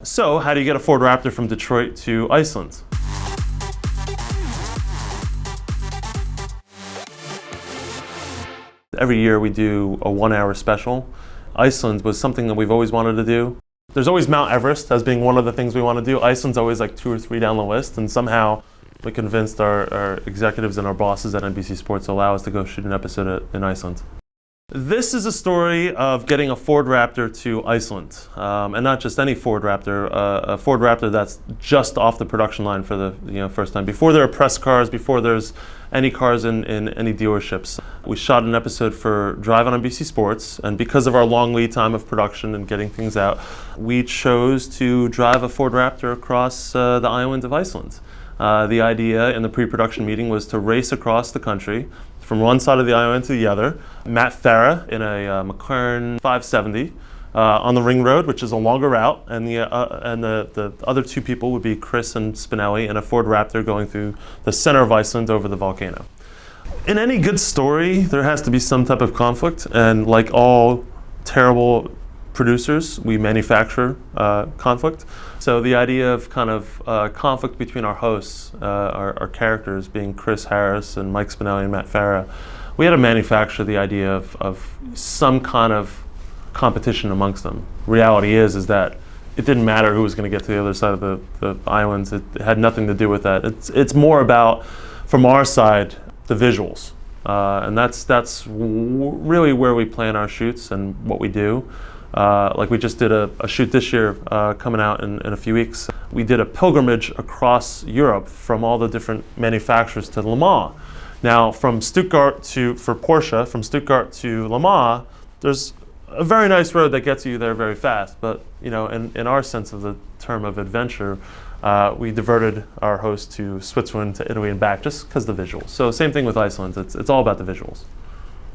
So, how do you get a Ford Raptor from Detroit to Iceland? Every year we do a 1-hour special. Iceland was something that we've always wanted to do. There's always Mount Everest as being one of the things we want to do. Iceland's always like 2 or 3 down the list, and somehow we convinced our executives and our bosses at NBC Sports to allow us to go shoot an episode in Iceland. This is a story of getting a Ford Raptor to Iceland, and not just any Ford Raptor, a Ford Raptor that's just off the production line for the first time. Before there are press cars, before there's any cars in any dealerships. We shot an episode for Drive on NBC Sports, and because of our long lead time of production and getting things out, we chose to drive a Ford Raptor across the island of Iceland. The idea in the pre-production meeting was to race across the country from one side of the island to the other. Matt Farrah in a McLaren 570 on the ring road, which is a longer route, and the other 2 people would be Chris and Spinelli in a Ford Raptor going through the center of Iceland over the volcano. In any good story, there has to be some type of conflict, and like all terrible producers, we manufacture conflict. So the idea of kind of conflict between our hosts, our characters being Chris Harris and Mike Spinelli and Matt Farrah, we had to manufacture the idea of some kind of competition amongst them. Reality is that it didn't matter who was going to get to the other side of the islands. It had nothing to do with that. It's more about, from our side, the visuals. And that's really where we plan our shoots and what we do. Like we just did a shoot this year coming out in a few weeks. We did a pilgrimage across Europe from all the different manufacturers to Le Mans. Now from Stuttgart for Porsche, from Stuttgart to Le Mans, there's a very nice road that gets you there very fast. But in our sense of the term of adventure, we diverted our host to Switzerland, to Italy and back just because of the visuals. So same thing with Iceland, it's all about the visuals.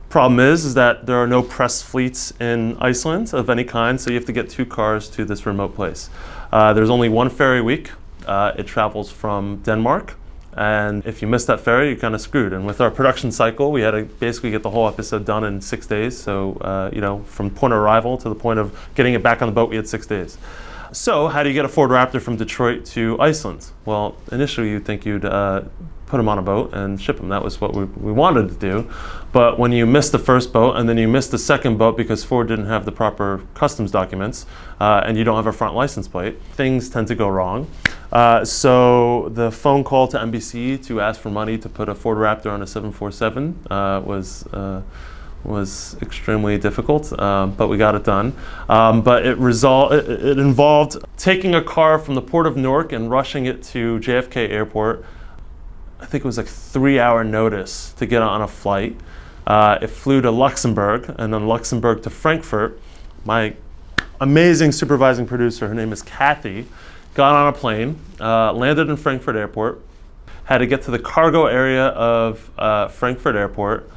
Problem is that there are no press fleets in Iceland of any kind, so you have to get 2 cars to this remote place. There's only 1 ferry a week. It travels from Denmark, and if you miss that ferry, you're kind of screwed. And with our production cycle, we had to basically get the whole episode done in 6 days. So, from point of arrival to the point of getting it back on the boat, we had 6 days. So, how do you get a Ford Raptor from Detroit to Iceland? Well, initially you'd think you'd put them on a boat and ship them. That was what we wanted to do. But when you miss the first boat and then you miss the second boat because Ford didn't have the proper customs documents and you don't have a front license plate, things tend to go wrong. So the phone call to NBC to ask for money to put a Ford Raptor on a 747 was extremely difficult, but we got it done. But it involved taking a car from the port of Newark and rushing it to JFK Airport. I think it was like 3-hour notice to get on a flight. It flew to Luxembourg, and then Luxembourg to Frankfurt. My amazing supervising producer, her name is Kathy, got on a plane, landed in Frankfurt Airport, had to get to the cargo area of Frankfurt Airport,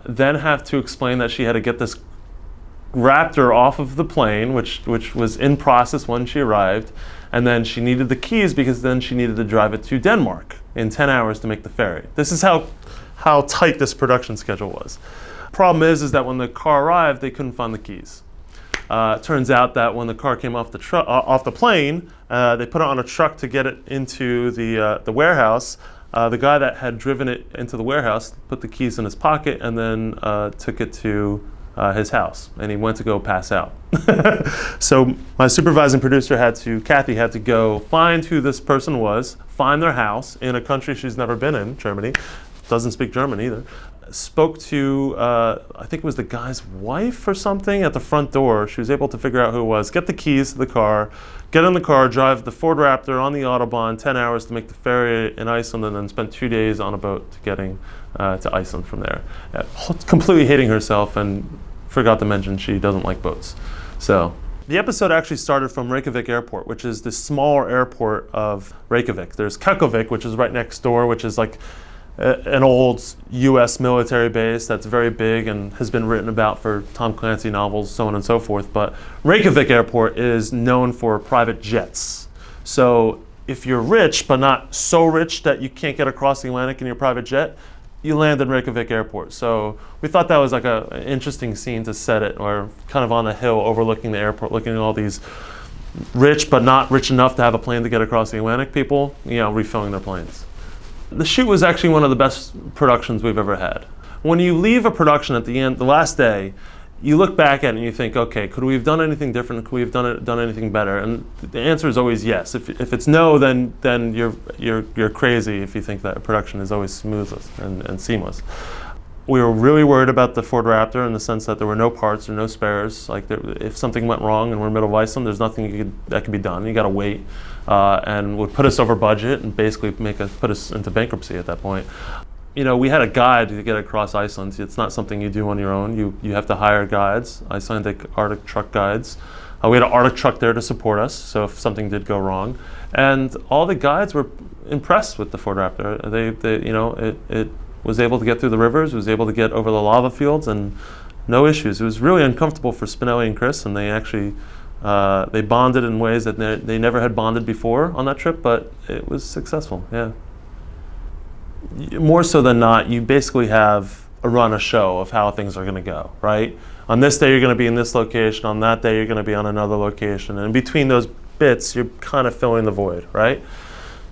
then have to explain that she had to get this Raptor off of the plane, which was in process when she arrived, and then she needed the keys because then she needed to drive it to Denmark in 10 hours to make the ferry. This is how tight this production schedule was. Problem is that when the car arrived, they couldn't find the keys. Turns out that when the car came off the plane, they put it on a truck to get it into the warehouse. The guy that had driven it into the warehouse put the keys in his pocket and then took it to his house, and he went to go pass out. So my supervising producer Kathy had to go find who this person was, find their house in a country she's never been in, Germany, doesn't speak German either. Spoke to, I think it was the guy's wife or something at the front door. She was able to figure out who it was, get the keys to the car, get in the car, drive the Ford Raptor on the Autobahn 10 hours to make the ferry in Iceland, and then spend 2 days on a boat to getting to Iceland from there. Completely hating herself, and forgot to mention she doesn't like boats. So the episode actually started from Reykjavik Airport, which is the smaller airport of Reykjavik. There's Keflavik, which is right next door, which is like an old U.S. military base that's very big and has been written about for Tom Clancy novels, so on and so forth. But Reykjavik Airport is known for private jets. So if you're rich, but not so rich that you can't get across the Atlantic in your private jet, you land in Reykjavik Airport. So we thought that was like an interesting scene to set it, or kind of on the hill overlooking the airport, looking at all these rich but not rich enough to have a plane to get across the Atlantic people, refilling their planes. The shoot was actually one of the best productions we've ever had. When you leave a production at the end, the last day, you look back at it and you think, okay, could we have done anything different? Could we have done anything better? And the answer is always yes. If it's no, then you're crazy if you think that a production is always smooth and seamless. We were really worried about the Ford Raptor in the sense that there were no parts or no spares. Like if something went wrong and we're in the middle of Iceland, there's nothing that can be done. You got to wait, and would put us over budget and basically put us into bankruptcy at that point. We had a guide to get across Iceland. It's not something you do on your own. You have to hire guides, Icelandic Arctic truck guides. We had an Arctic truck there to support us, so if something did go wrong. And all the guides were impressed with the Ford Raptor. It was able to get through the rivers, was able to get over the lava fields, and no issues. It was really uncomfortable for Spinelli and Chris, and they actually they bonded in ways that they never had bonded before on that trip, but it was successful, yeah. More so than not, you basically have a show of how things are going to go, right? On this day, you're going to be in this location. On that day, you're going to be on another location. And in between those bits, you're kind of filling the void, right?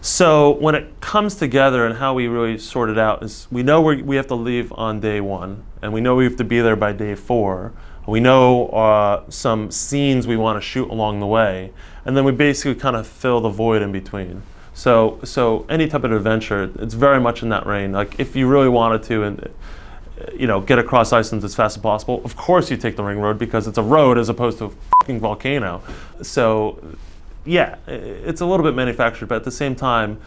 So when it comes together and how we really sort it out is we know we have to leave on day 1, and we know we have to be there by day 4. We know some scenes we want to shoot along the way, and then we basically kind of fill the void in between. So any type of adventure, it's very much in that range. Like if you really wanted to, and get across Iceland as fast as possible, of course you take the ring road because it's a road as opposed to a fucking volcano. So yeah, it's a little bit manufactured, but at the same time,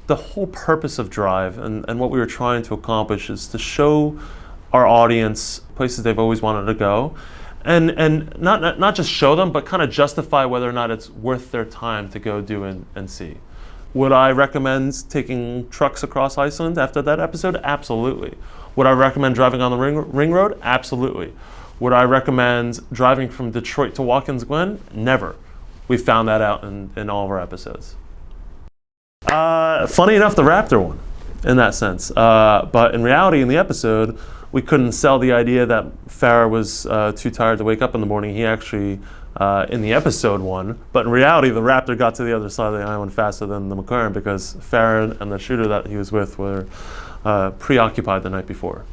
the whole purpose of Drive and what we were trying to accomplish is to show our audience places they've always wanted to go, and not just show them, but kind of justify whether or not it's worth their time to go do and see. Would I recommend taking trucks across Iceland after that episode? Absolutely. Would I recommend driving on the ring road? Absolutely. Would I recommend driving from Detroit to Watkins Glen? Never. We found that out in all of our episodes. Funny enough, the Raptor one, in that sense. But in reality, in the episode, we couldn't sell the idea that Farrah was too tired to wake up in the morning. He actually, in the episode won. But in reality, the Raptor got to the other side of the island faster than the McLaren because Farrah and the shooter that he was with were preoccupied the night before.